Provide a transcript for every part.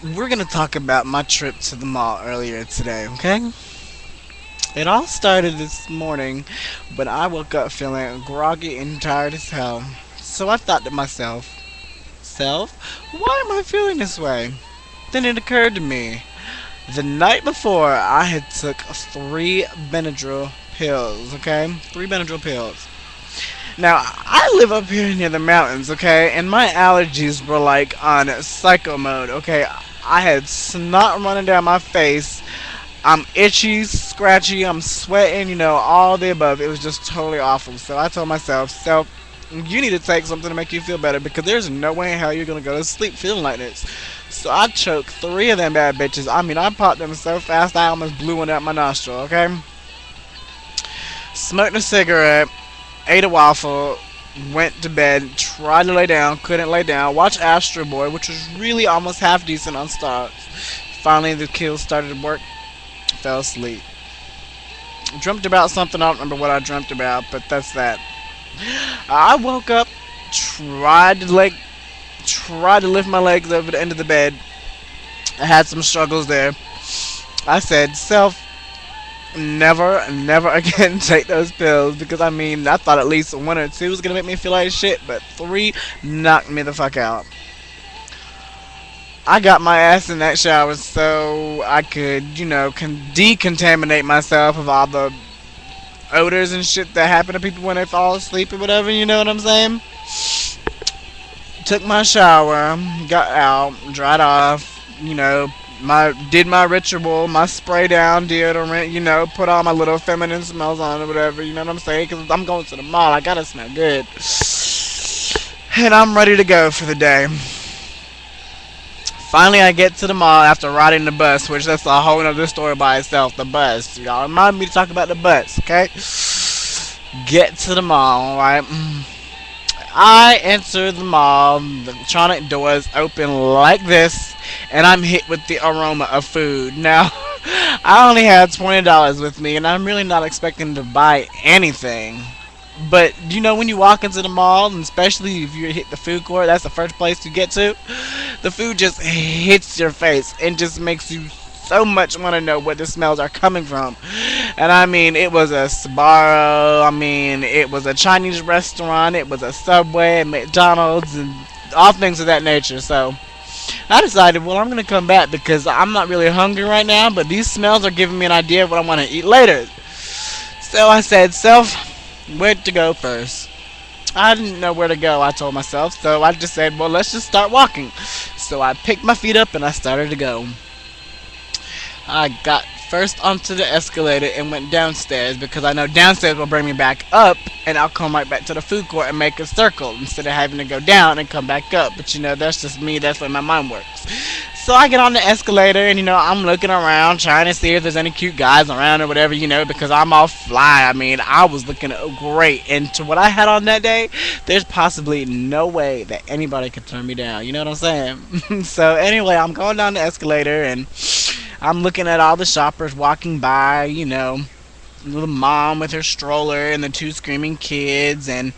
we're gonna talk about my trip to the mall earlier today, okay? It all started this morning when I woke up feeling groggy and tired as hell. So I thought to myself, Self, why am I feeling this way? Then it occurred to me. The night before, I had took three Benadryl pills, okay? Three Benadryl pills. Now, I live up here near the mountains, okay? And my allergies were like on psycho mode, okay? I had snot running down my face. I'm itchy, scratchy, I'm sweating, all the above. It was just totally awful. So I told myself, you need to take something to make you feel better because there's no way in hell you're gonna go to sleep feeling like this. So I choked three of them bad bitches. I mean, I popped them so fast I almost blew one out my nostril, okay? Smoked a cigarette, ate a waffle, went to bed, tried to lay down, couldn't lay down, watched Astro Boy, which was really almost half decent on Stars. Finally, the kills started to work, fell asleep. Dreamt about something, I don't remember what I dreamt about, but that's that. I woke up, tried to like, tried to lift my legs over the end of the bed. I had some struggles there. I said, never, never again take those pills because I mean, I thought at least one or two was gonna make me feel like shit, but three knocked me the fuck out. I got my ass in that shower so I could, decontaminate myself of all the odors and shit that happen to people when they fall asleep or whatever, you know what I'm saying? Took my shower, got out, dried off, did my ritual, my spray down deodorant, put all my little feminine smells on or whatever, you know what I'm saying? Because I'm going to the mall, I gotta smell good. And I'm ready to go for the day. Finally, I get to the mall after riding the bus, which that's a whole other story by itself. The bus, y'all remind me to talk about the bus, okay? Get to the mall, right? I enter the mall. The electronic doors open like this, and I'm hit with the aroma of food. Now, I only had $20 with me, and I'm really not expecting to buy anything. But when you walk into the mall, and especially if you hit the food court, that's the first place you get to. The food just hits your face and just makes you so much want to know where the smells are coming from. And I mean, it was a Sbarro, I mean, it was a Chinese restaurant, it was a Subway, and McDonald's, and all things of that nature. So I decided, well, I'm going to come back because I'm not really hungry right now, but these smells are giving me an idea of what I want to eat later. So I said, where to go first? I didn't know where to go, I told myself, so I just said, well, let's just start walking. So I picked my feet up and I started to go. I got first onto the escalator and went downstairs because I know downstairs will bring me back up and I'll come right back to the food court and make a circle instead of having to go down and come back up. But that's just me, that's the way my mind works. So I get on the escalator and I'm looking around trying to see if there's any cute guys around or whatever, because I'm all fly. I mean, I was looking great, and to what I had on that day, there's possibly no way that anybody could turn me down, you know what I'm saying? So anyway, I'm going down the escalator and I'm looking at all the shoppers walking by, the mom with her stroller and the two screaming kids, and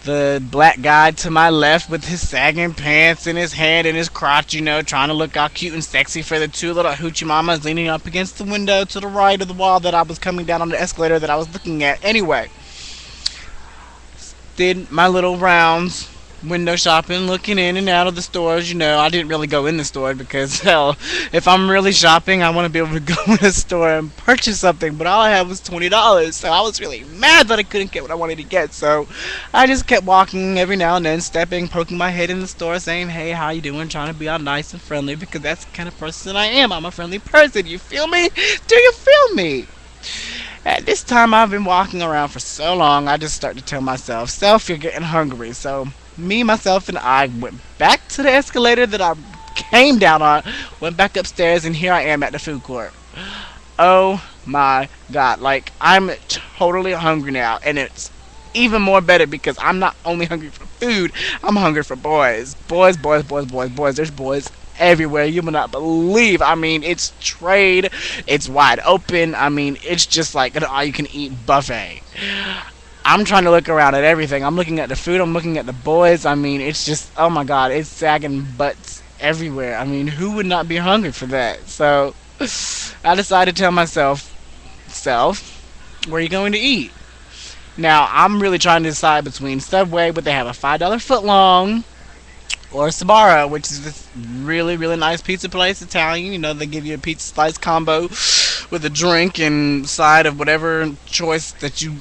the black guy to my left with his sagging pants and his hand in his crotch, trying to look all cute and sexy for the two little hoochie mamas leaning up against the window to the right of the wall that I was coming down on the escalator that I was looking at. Anyway, did my little rounds, window shopping, looking in and out of the stores. I didn't really go in the store because, hell, if I'm really shopping, I want to be able to go in a store and purchase something, but all I had was $20, so I was really mad that I couldn't get what I wanted to get. So I just kept walking every now and then, stepping, poking my head in the store, saying, hey, how you doing, trying to be all nice and friendly, because that's the kind of person I am. I'm a friendly person. You feel me? Do you feel me? At this time, I've been walking around for so long, I just start to tell myself, you're getting hungry. So me, myself, and I went back to the escalator that I came down on, went back upstairs, and here I am at the food court. Oh my god, like, I'm totally hungry now, and it's even more better because I'm not only hungry for food, I'm hungry for boys. Boys, boys, boys, boys, boys. There's boys everywhere. You will not believe. I mean, it's trade, it's wide open. I mean, it's just like an all-you-can-eat buffet. I'm trying to look around at everything. I'm looking at the food. I'm looking at the boys. I mean, it's just, oh my god, it's sagging butts everywhere. I mean, who would not be hungry for that? So I decided to tell myself, self, where are you going to eat? Now, I'm really trying to decide between Subway, but they have a $5 foot long, or Sabara, which is this really, really nice pizza place, Italian. You know, they give you a pizza slice combo with a drink and side of whatever choice that you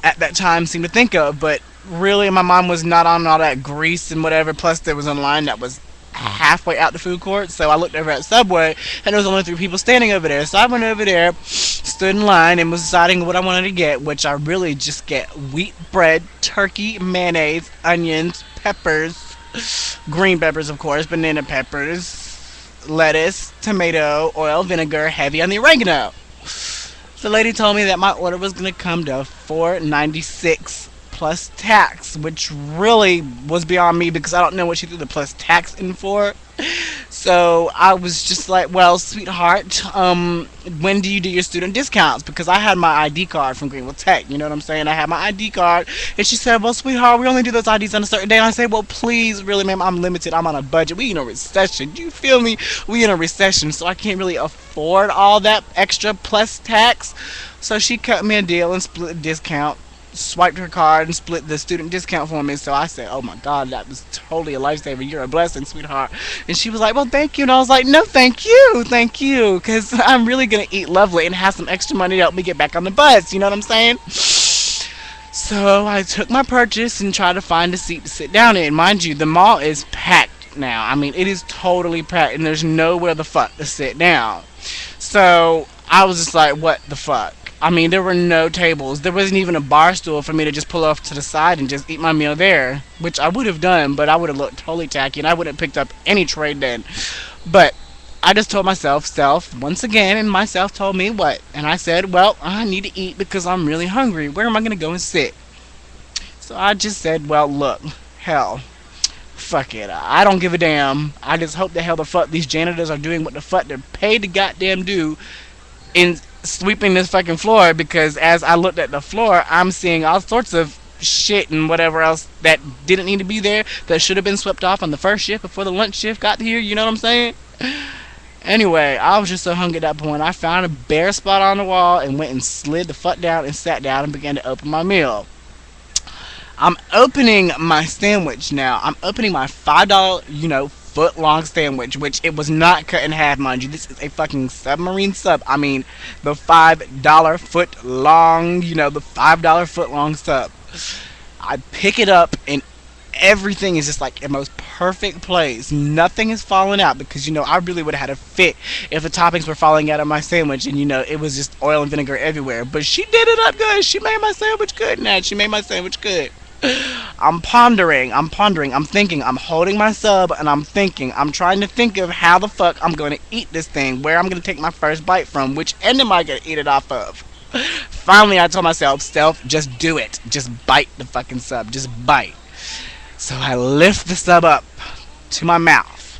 at that time seemed to think of. But really, my mind was not on all that grease and whatever. Plus, there was a line that was halfway out the food court, so I looked over at Subway, and there was only 3 people standing over there. So I went over there, stood in line, and was deciding what I wanted to get, which I really just get wheat bread, turkey, mayonnaise, onions, peppers, green peppers, of course, banana peppers, lettuce, tomato, oil, vinegar, heavy on the oregano. The lady told me that my order was gonna come to $4.96 plus tax, which really was beyond me because I don't know what she threw the plus tax in for. So I was just like, well, sweetheart, when do you do your student discounts? Because I had my ID card from Greenville Tech, you know what I'm saying? I had my ID card, and she said, well, sweetheart, we only do those IDs on a certain day. And I said, well, please, really, ma'am, I'm limited. I'm on a budget. We in a recession. Do you feel me? We in a recession, so I can't really afford all that extra plus tax. So she cut me a deal and split a discount, swiped her card and split the student discount for me. So I said, oh my god, that was totally a lifesaver. You're a blessing, sweetheart. And she was like, well, thank you. And I was like, no, thank you, because I'm really gonna eat lovely and have some extra money to help me get back on the bus, you know what I'm saying? So I took my purchase and tried to find a seat to sit down in. Mind you, the mall is packed now. I mean, it is totally packed, and there's nowhere the fuck to sit down. So I was just like, what the fuck? I mean, there were no tables. There wasn't even a bar stool for me to just pull off to the side and just eat my meal there, which I would have done, but I would have looked totally tacky, and I wouldn't have picked up any tray then. But I just told myself, self, once again, and myself told me what? And I said, well, I need to eat because I'm really hungry. Where am I going to go and sit? So I just said, well, look, hell, fuck it. I don't give a damn. I just hope the hell the fuck these janitors are doing what the fuck they're paid to goddamn do in sweeping this fucking floor, because as I looked at the floor, I'm seeing all sorts of shit and whatever else that didn't need to be there, that should have been swept off on the first shift before the lunch shift got here, you know what I'm saying? Anyway, I was just so hungry at that point, I found a bare spot on the wall and went and slid the fuck down and sat down and began to open my meal. I'm opening my sandwich now. I'm opening my $5, foot long sandwich, which it was not cut in half, mind you. This is a fucking submarine sub. I mean, the $5 foot long, the $5 foot long sub. I pick it up and everything is just like in most perfect place. Nothing is falling out because I really would have had a fit if the toppings were falling out of my sandwich and it was just oil and vinegar everywhere. But she did it up good. She made my sandwich good, Nat. She made my sandwich good. I'm pondering, I'm thinking, I'm holding my sub and I'm thinking, I'm trying to think of how the fuck I'm going to eat this thing, where I'm going to take my first bite from, which end am I going to eat it off of. Finally, I told myself, self, just do it. Just bite the fucking sub. Just bite. So I lift the sub up to my mouth.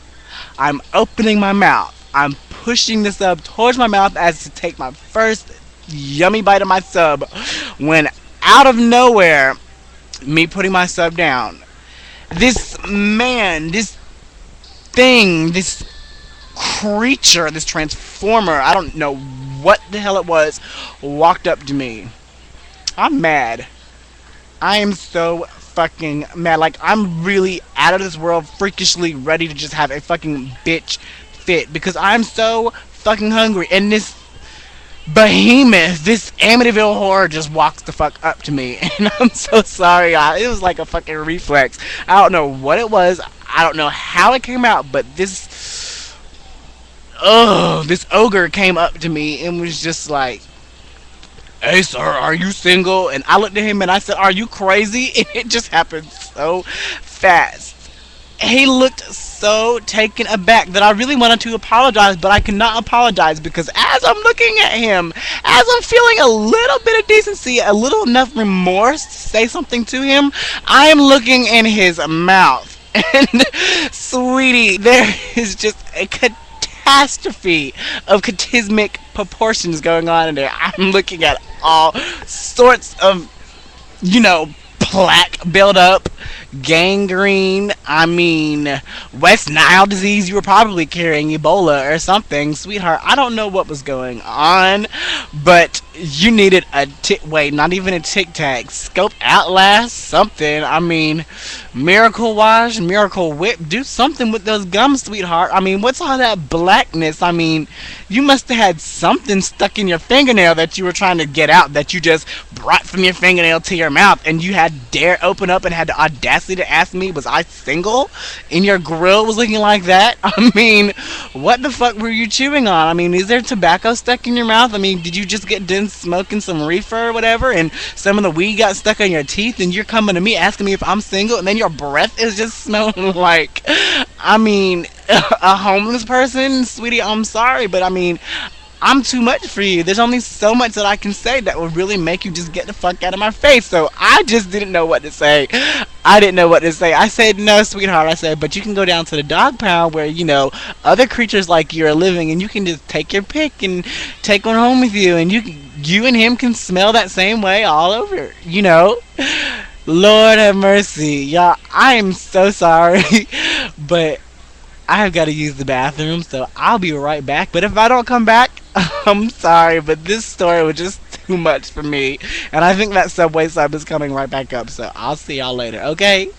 I'm opening my mouth. I'm pushing the sub towards my mouth as to take my first yummy bite of my sub, when out of nowhere, me putting my sub down, this man, this thing, this creature, this transformer, I don't know what the hell it was, walked up to me. I'm mad. I am so fucking mad. Like, I'm really out of this world, freakishly ready to just have a fucking bitch fit because I'm so fucking hungry. And this behemoth, this Amityville horror just walks the fuck up to me, and I'm so sorry. It was like a fucking reflex. I don't know what it was. I don't know how it came out, but this ogre came up to me and was just like, "Hey, sir, are you single?" And I looked at him and I said, "Are you crazy?" And it just happened so fast. He looked so taken aback that I really wanted to apologize, but I could not apologize because as I'm looking at him, as I'm feeling a little bit of decency, a little enough remorse to say something to him, I am looking in his mouth. And, sweetie, there is just a catastrophe of cataclysmic proportions going on in there. I'm looking at all sorts of, plaque build up. gangrene. I mean, West Nile disease. You were probably carrying Ebola or something, sweetheart. I don't know what was going on, but you needed a wait, not even a Tic Tac, Scope Outlast, something. I mean, Miracle Wash, Miracle Whip, do something with those gums, sweetheart. I mean, what's all that blackness? I mean, you must have had something stuck in your fingernail that you were trying to get out that you just brought from your fingernail to your mouth, and you had dare open up and had the audacity to ask me, was I single? And your grill was looking like that? I mean, what the fuck were you chewing on? I mean, is there tobacco stuck in your mouth? I mean, did you just get done smoking some reefer or whatever, and some of the weed got stuck on your teeth, and you're coming to me asking me if I'm single, and then your breath is just smelling like, I mean, a homeless person? Sweetie, I'm sorry, but I mean, I'm too much for you. There's only so much that I can say that would really make you just get the fuck out of my face. So I just didn't know what to say. I didn't know what to say. I said, no, sweetheart. I said, but you can go down to the dog pound where, other creatures like you are living, and you can just take your pick and take one home with you, and you and him can smell that same way all over. Lord have mercy. Y'all, I am so sorry. But I have got to use the bathroom, so I'll be right back. But if I don't come back, I'm sorry, but this story was just too much for me. And I think that Subway sub is coming right back up, so I'll see y'all later, okay?